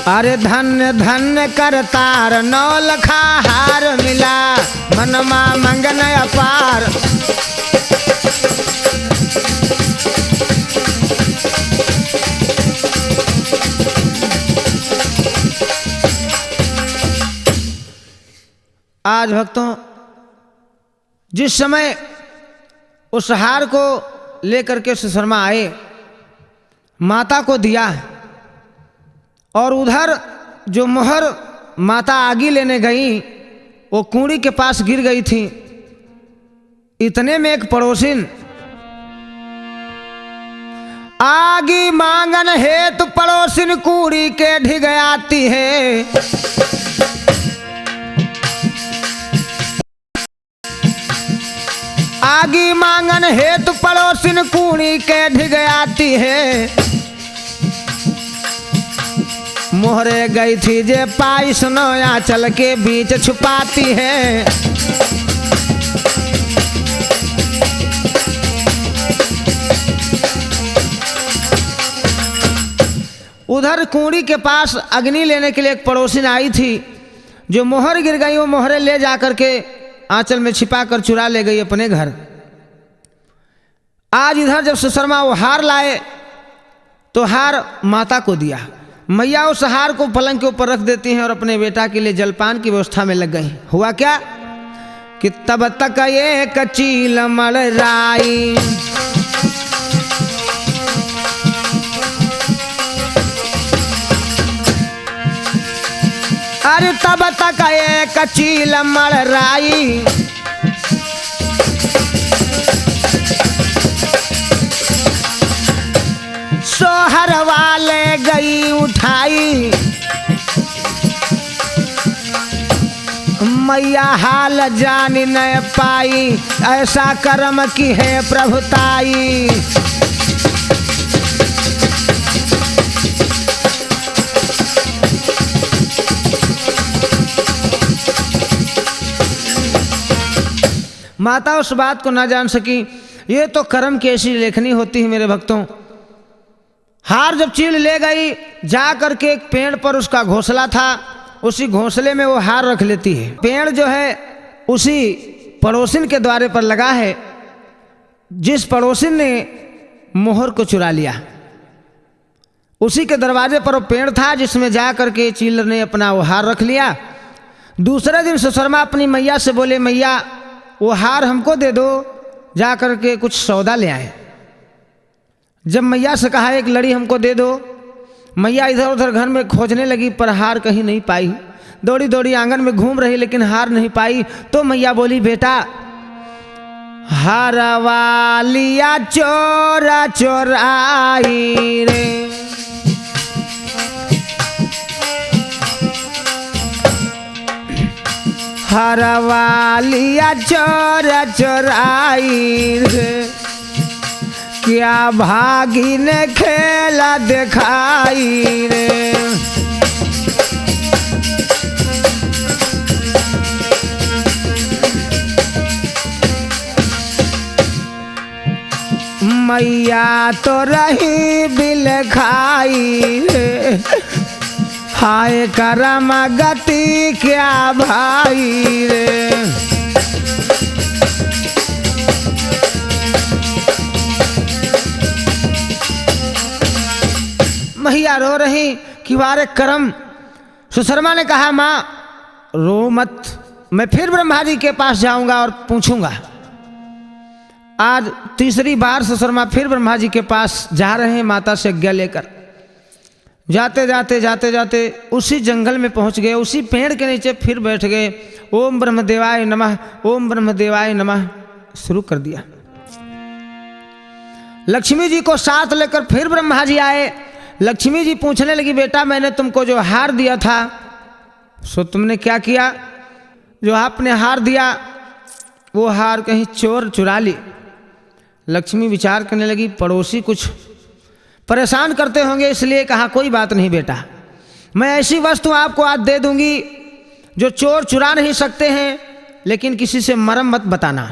अरे धन्य धन्य करतार नौलखा हार मिला, मनमा मंगन अपार। आज भक्तों, जिस समय उस हार को लेकर के सुशर्मा आए, माता को दिया, और उधर जो मोहर माता आगी लेने गई वो कूड़ी के पास गिर गई थी। इतने में एक पड़ोसिन आगी मांगन हेतु पड़ोसिन कूड़ी के ढिग आती है। आगी मांगन हेतु पड़ोसिन कूड़ी के ढिग आती है। मोहरे गई थी जे पाई सुनोया चल के बीच छुपाती है। उधर कूड़ी के पास अग्नि लेने के लिए एक पड़ोसिन आई थी, जो मोहर गिर गई वो मोहरे ले जाकर के आंचल में छिपा कर चुरा ले गई अपने घर। आज इधर जब सुशर्मा वो हार लाए तो हार माता को दिया। मैया उस हार को पलंग के ऊपर रख देती हैं और अपने बेटा के लिए जलपान की व्यवस्था में लग गई। हुआ क्या कि तब तक ये कचील मड़राई, अरे तब तक ये कचील मड़राई, सोहर वाले गई उठाई। मैया हाल जान न पाई, ऐसा कर्म की है प्रभुताई। माता उस बात को ना जान सकी। ये तो कर्म की ऐसी लेखनी होती है मेरे भक्तों। हार जब चील ले गई, जा करके एक पेड़ पर उसका घोंसला था, उसी घोंसले में वो हार रख लेती है। पेड़ जो है उसी पड़ोसिन के द्वारे पर लगा है, जिस पड़ोसिन ने मोहर को चुरा लिया, उसी के दरवाजे पर वो पेड़ था जिसमें जा करके चील ने अपना वो हार रख लिया। दूसरे दिन सुशर्मा अपनी मैया से बोले, मैया वो हार हमको दे दो, जा करके कुछ सौदा ले आए। जब मैया से कहा एक लड़ी हमको दे दो, मैया इधर उधर घर में खोजने लगी पर हार कहीं नहीं पाई। दौड़ी दौड़ी आंगन में घूम रही लेकिन हार नहीं पाई। तो मैया बोली, बेटा हार वालिया चोरा चोराई रे, हार वालिया चोरा चोराई रे, क्या भागी ने खेला दिखाई रे। मैया तो रही बिल खाई रे, हाय करम गति क्या भाई रे। मैया रो रही कि वारे करम। सुशर्मा ने कहा, माँ रो मत, मैं फिर ब्रह्मा जी के पास जाऊंगा और पूछूंगा। आज तीसरी बार सुशर्मा फिर ब्रह्मा जी के पास जा रहे हैं माता से आज्ञा लेकर। जाते जाते जाते जाते उसी जंगल में पहुंच गए, उसी पेड़ के नीचे फिर बैठ गए। ओम ब्रह्मदेवाय नमः, ओम ब्रह्मदेवाय नमः शुरू कर दिया। लक्ष्मी जी को साथ लेकर फिर ब्रह्मा जी आए। लक्ष्मी जी पूछने लगी, बेटा मैंने तुमको जो हार दिया था सो तुमने क्या किया? जो आपने हार दिया वो हार कहीं चोर चुरा ली। लक्ष्मी विचार करने लगी, पड़ोसी कुछ परेशान करते होंगे, इसलिए कहा कोई बात नहीं बेटा, मैं ऐसी वस्तु आपको आज दे दूंगी जो चोर चुरा नहीं सकते हैं, लेकिन किसी से मरम मत बताना।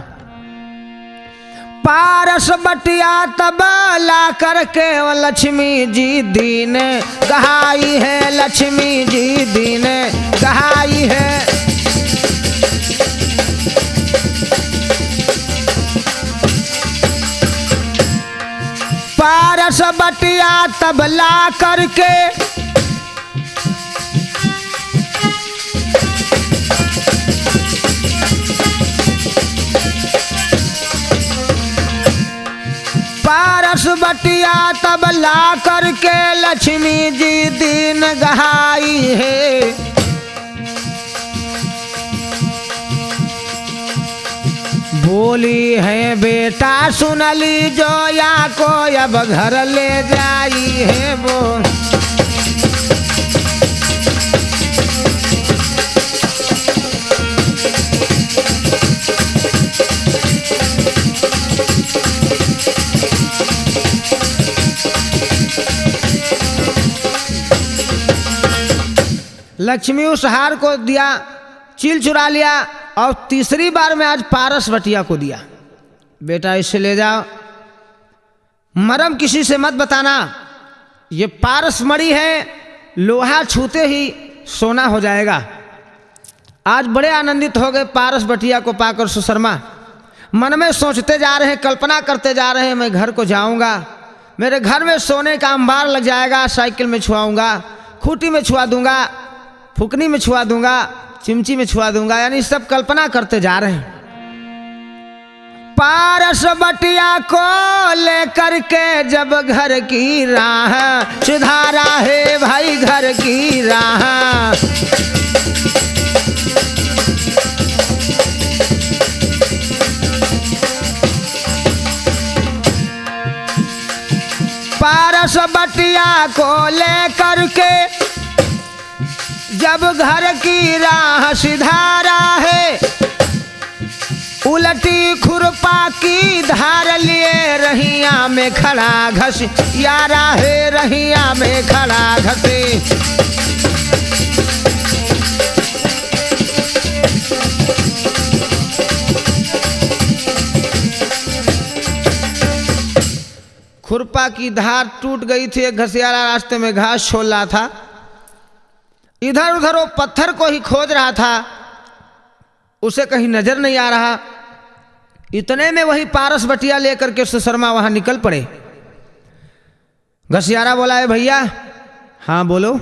पारस बटिया तब ला करके लक्ष्मी जी दीन गहाई है, लक्ष्मी जी दीन गहाई है। पारस बटिया तब ला करके पारस बटिया तब ला करके लक्ष्मी जी दीन गहाई है। बोली है बेटा सुन ली जो या को अब घर ले जाई है वो। लक्ष्मी उस हार को दिया, चील चुरा लिया और तीसरी बार में आज पारस बटिया को दिया, बेटा इसे ले जाओ, मरम किसी से मत बताना, ये पारस मणि है, लोहा छूते ही सोना हो जाएगा। आज बड़े आनंदित हो गए पारस बटिया को पाकर सुशर्मा, मन में सोचते जा रहे हैं, कल्पना करते जा रहे हैं, मैं घर को जाऊंगा, मेरे घर में सोने का अंबार लग जाएगा, साइकिल में छुआऊंगा, खूंटी में छुआ दूंगा, फुकनी में छुआ दूंगा, चिमची में छुआ दूंगा, यानी सब कल्पना करते जा रहे हैं। पारस बटिया को लेकर के जब घर की राह सुधारा है भाई, घर की राह। पारस बटिया को लेकर के जब घर की राह सिधारा है, उलटी खुरपा की धार लिए रहिया में खड़ा घस यारा है, रहिया में खड़ा घसे। खुरपा की धार टूट गई थी, एक घसियारा रास्ते में घास छोल रहा था, इधर उधर वो पत्थर को ही खोज रहा था, उसे कहीं नजर नहीं आ रहा। इतने में वही पारस बटिया लेकर के सुशर्मा वहां निकल पड़े। घसियारा बोला है भैया। हाँ बोलो।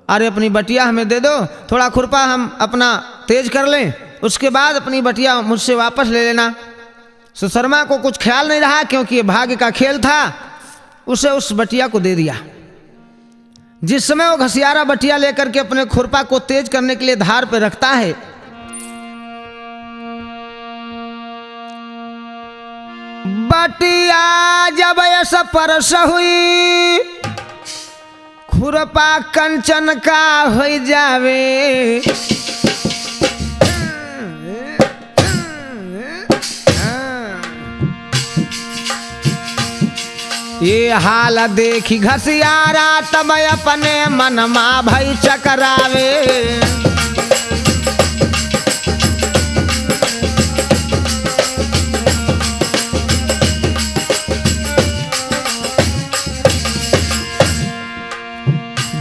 अरे अपनी बटिया हमें दे दो, थोड़ा खुरपा हम अपना तेज कर लें, उसके बाद अपनी बटिया मुझसे वापस ले लेना। सुशर्मा को कुछ ख्याल नहीं रहा, क्योंकि ये भाग्य का खेल था, उसे उस बटिया को दे दिया। जिस समय वो घसियारा बटिया लेकर के अपने खुरपा को तेज करने के लिए धार पे रखता है, बटिया जब ऐसा परस हुई, खुरपा कंचन का हो जावे। ये हाल देखी घसियारा तब अपने मन मा भई चकरावे।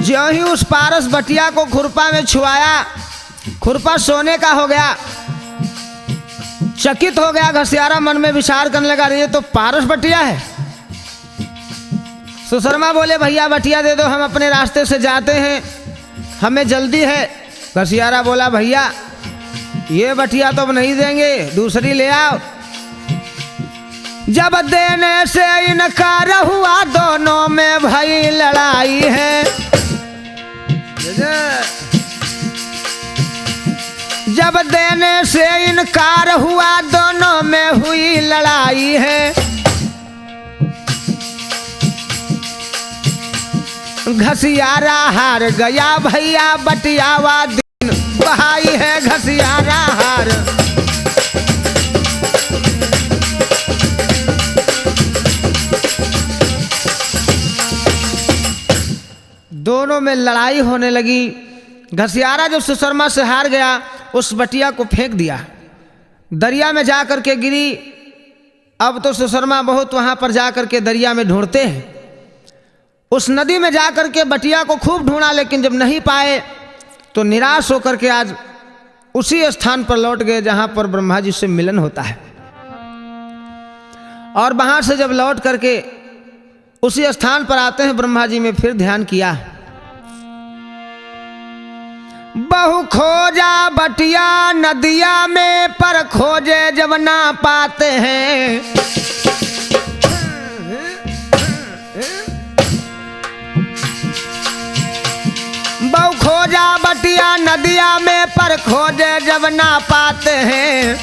जो ही उस पारस बटिया को खुरपा में छुआया, खुरपा सोने का हो गया। चकित हो गया घसियारा, मन में विचार करने लगा, ये तो पारस बटिया है। सुशर्मा बोले भैया बटिया दे दो, हम अपने रास्ते से जाते हैं, हमें जल्दी है। घसियारा बोला भैया ये बटिया तो अब नहीं देंगे, दूसरी ले आओ। जब देने से इनकार हुआ, दोनों में भई लड़ाई है। जब देने से इनकार हुआ, दोनों में हुई लड़ाई है। घसियारा हार गया भैया, बटियावा दिन बहाई है। घसियारा हार दोनों में लड़ाई होने लगी। घसियारा जब सुशर्मा से हार गया उस बटिया को फेंक दिया, दरिया में जा कर के गिरी। अब तो सुशर्मा बहुत वहाँ पर जा कर के दरिया में ढूंढते हैं। उस नदी में जा कर के बटिया को खूब ढूंढा, लेकिन जब नहीं पाए तो निराश होकर के आज उसी स्थान पर लौट गए जहाँ पर ब्रह्मा जी से मिलन होता है। और वहाँ से जब लौट करके उसी स्थान पर आते हैं, ब्रह्मा जी में फिर ध्यान किया। बहु खोजा बटिया नदिया में, पर खोजे जब ना पाते हैं। बहु खोजा बटिया नदिया में, पर खोजे जब ना पाते हैं।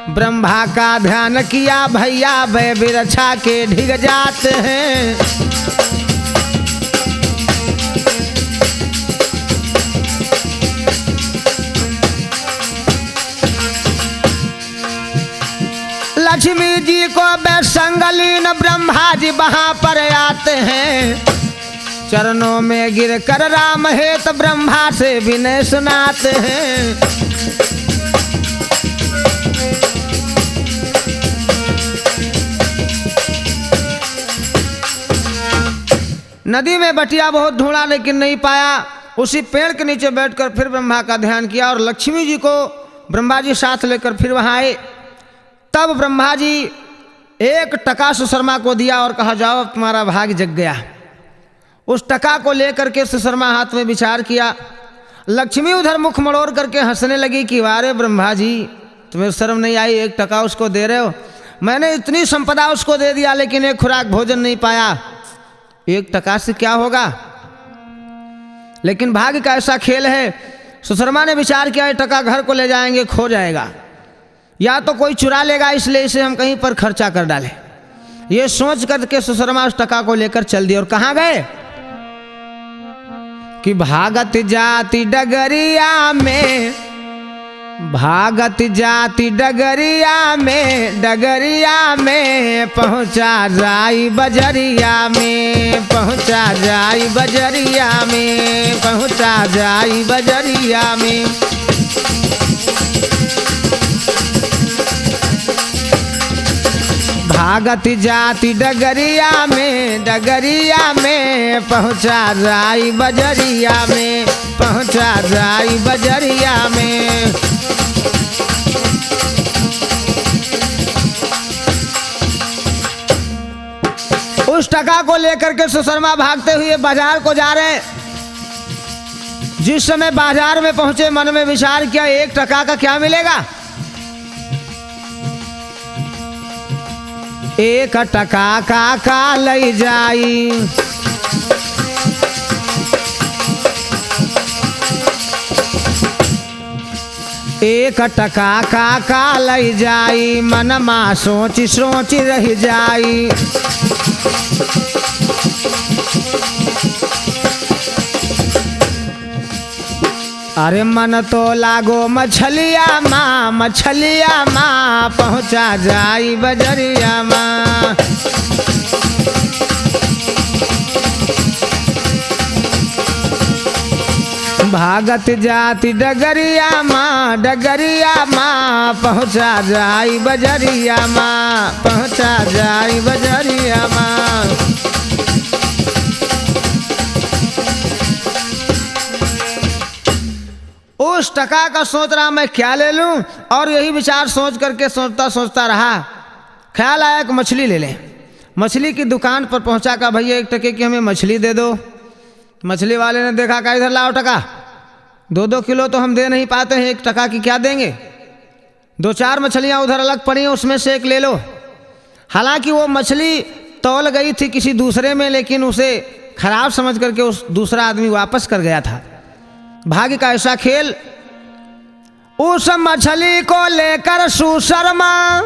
ब्रह्मा का ध्यान किया भैया, भय बिरछा के ढिग जाते हैं। लक्ष्मी जी को बेसंगलीन ब्रह्मा जी वहां पर आते हैं। चरणों में गिर कर राम हेत ब्रह्मा से विनय सुनाते हैं। नदी में बटिया बहुत ढूंढा लेकिन नहीं पाया। उसी पेड़ के नीचे बैठकर फिर ब्रह्मा का ध्यान किया और लक्ष्मी जी को ब्रह्मा जी साथ लेकर फिर वहां आए। तब ब्रह्मा जी एक टका सुशर्मा को दिया और कहा जाओ अब तुम्हारा भाग जग गया। उस टका को लेकर के सुशर्मा हाथ में विचार किया। लक्ष्मी उधर मुख मड़ोड़ करके हंसने लगी कि वारे ब्रह्मा जी, तुम्हें शर्म नहीं आई, एक टका उसको दे रहे हो। मैंने इतनी संपदा उसको दे दिया लेकिन एक खुराक भोजन नहीं पाया, एक टका से क्या होगा। लेकिन भाग्य का ऐसा खेल है। सुशर्मा ने विचार किया ये टका घर को ले जाएंगे खो जाएगा, या तो कोई चुरा लेगा, इसलिए इसे हम कहीं पर खर्चा कर डालें। ये सोच करके सुशर्मा उस टका को लेकर चल दिए। और कहाँ गए कि भागत जाति डगरिया में, भागत जाति डगरिया में, डगरिया में पहुंचा जाई बजरिया में, पहुंचा जाई बजरिया में, पहुंचा जाई बजरिया में। भागत जाति डगरिया में, डगरिया में पहुंचा जाई बजरिया में, पहुंचा जाई बजरिया में। उस टका को लेकर के सुशर्मा भागते हुए बाजार को जा रहे। जिस समय बाजार में पहुंचे मन में विचार किया एक टका का क्या मिलेगा। एक टका का लई जाई, एक टका का लई जाई, मनमा सोच सोच रह जाई। अरे मन तो लागो मछलिया माँ, मछलिया माँ पहुँचा जाई बजरिया माँ। भागत जाति डगरिया माँ, डगरिया माँ पहुँचा जाई बजरिया माँ, पहुँचा जाई बजरिया माँ। उस टका का सोच रहा मैं क्या ले लूं, और यही विचार सोच करके सोचता सोचता रहा। ख्याल आया कि मछली ले लें। मछली की दुकान पर पहुंचा, का भैया एक टके की हमें मछली दे दो। मछली वाले ने देखा का इधर लाओ टका, 2-2 किलो तो हम दे नहीं पाते हैं, 1 टका की क्या देंगे। 2-4 मछलियां उधर अलग पड़ी हैं, उसमें से एक ले लो। हालांकि वो मछली तौल गई थी किसी दूसरे में, लेकिन उसे खराब समझ करके उस दूसरा आदमी वापस कर गया था। भाग्य का ऐसा खेल। उस मछली को लेकर सुशर्मा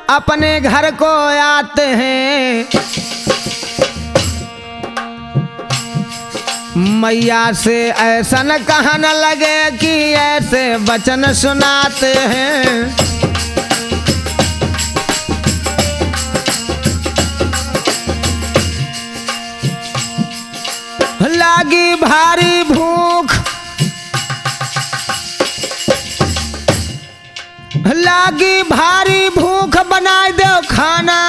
अपने घर को आते हैं। मैया से ऐसा न कहने लगे कि ऐसे वचन सुनाते हैं। लागी भारी भूख, लागी भारी भूख बनाए दो खाना,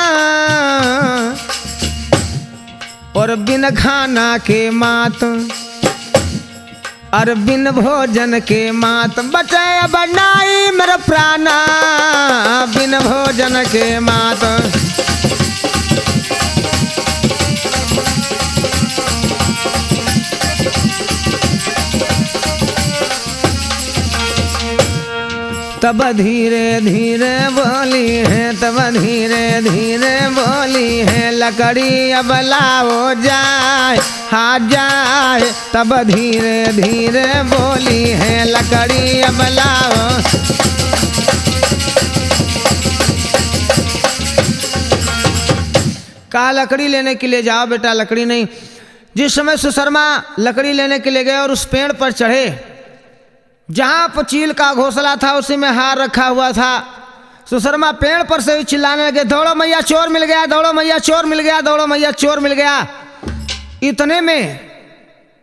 और बिन खाना के मात, और बिन भोजन के मात बचे बनाई मेरा प्राणा, बिन भोजन के मात। तब धीरे धीरे बोली है, तब धीरे धीरे बोली है, लकड़ी अब लाओ जाए, हाँ जाए। तब धीरे धीरे बोली है, लकड़ी अब लाओ। कहा लकड़ी लेने के लिए जाओ बेटा, लकड़ी नहीं। जिस समय सुशर्मा लकड़ी लेने के लिए गए और उस पेड़ पर चढ़े जहां पर चील का घोंसला था उसी में हार रखा हुआ था, सुशर्मा पेड़ पर से ही चिल्लाने लगे, दौड़ो मैया चोर मिल गया, दौड़ो मैया चोर मिल गया, दौड़ो मैया चोर मिल गया। इतने में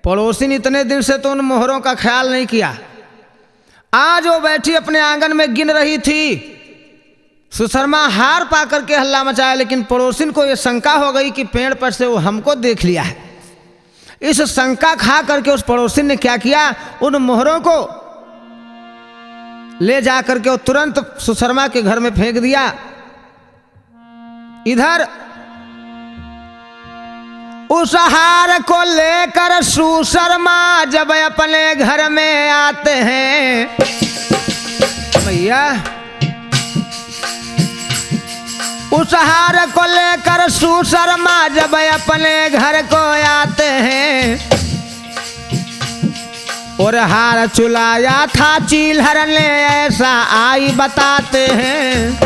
पड़ोसी ने इतने दिन से तो उन मोहरों का ख्याल नहीं किया। आज वो बैठी अपने आंगन में गिन रही थी, सुशर्मा हार पा करके हल्ला मचाया, लेकिन पड़ोसिन को यह शंका हो गई कि पेड़ पर से वो हमको देख लिया है। इस शंका खा करके उस पड़ोसिन ने क्या किया, उन मोहरों को ले जा करके वो तुरंत सुशर्मा के घर में फेंक दिया। इधर उस हार को लेकर सुशर्मा जब अपने घर में आते हैं, भैया उस हार को लेकर सुशर्मा जब अपने घर को आते हैं, और हार चुलाया था चीलहर ने ऐसा आई बताते हैं।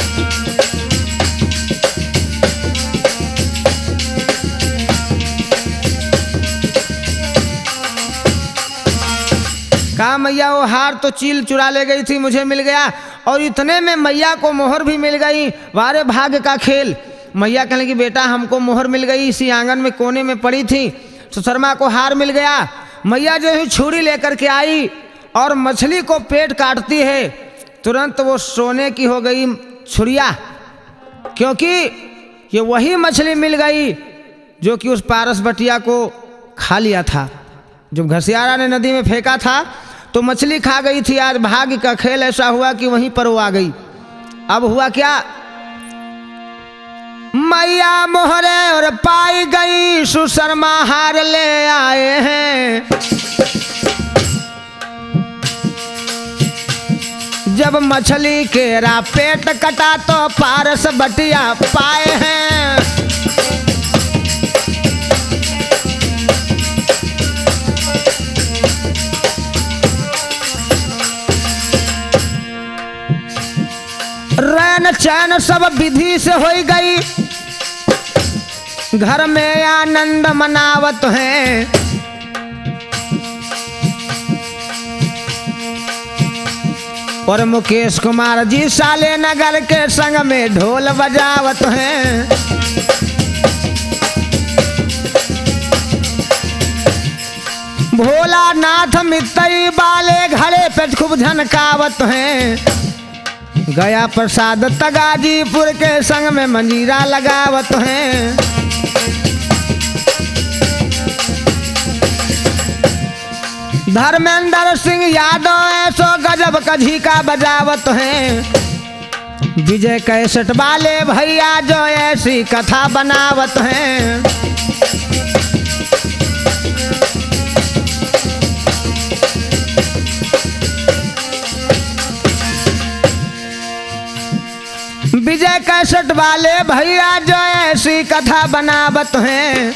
कहा मैया वो हार तो चील चुरा ले गई थी, मुझे मिल गया, और इतने में मैया को मोहर भी मिल गई। वारे भाग्य का खेल। मैया कहने की बेटा हमको मोहर मिल गई, इसी आंगन में कोने में पड़ी थी, सुशर्मा को हार मिल गया। मैया जो है छुरी लेकर के आई और मछली को पेट काटती है, तुरंत वो सोने की हो गई छुरिया, क्योंकि ये वही मछली मिल गई जो कि उस पारस बटिया को खा लिया था। जब घसियारा ने नदी में फेंका था तो मछली खा गई थी। आज भाग्य का खेल ऐसा हुआ कि वहीं पर वो आ गई। अब हुआ क्या, मैया मोहरे और पाई गई, सुशर्मा हार ले आए हैं। जब मछली केरा पेट कटा तो पारस बटिया पाए हैं। रैन चैन सब विधि से हो गई, घर में आनंद मनावत हैं। और मुकेश कुमार जी साले नगर के संग में ढोल बजावत हैं। भोलानाथ मित्तई बाले घड़े पे खूब झनकावत हैं। गया प्रसाद तगाजीपुर के संग में मंजीरा लगावत हैं। धर्मेंद्र सिंह यादव ऐसो गजब कझिका बजावत हैं। विजय कैसेट वाले भैया जो ऐसी कथा बनावत हैं। विजय कैसेट वाले भैया जो ऐसी कथा बनावत हैं।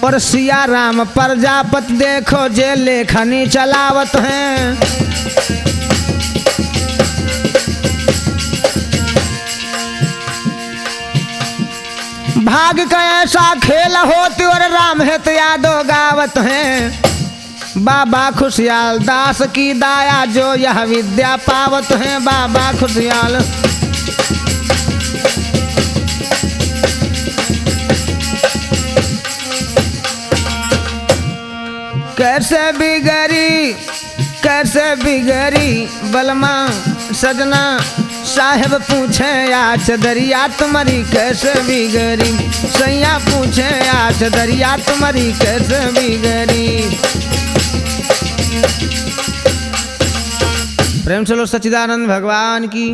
और सिया राम प्रजापति देखो जे लेखनी चलावत हैं। भाग का ऐसा खेल होती और राम हेत यादव गावत हैं। बाबा खुशहाल दास की दाया जो यह विद्या पावत हैं। बाबा खुशहाल कैसे बिगड़ी बलमा सजना साहेब पूछे आज दरिया तुम्हारी कैसे बिगड़ी सैया पूछे आज दरिया तुम्हारी कैसे बिगड़ी। प्रेम चलो सच्चिदानंद भगवान की।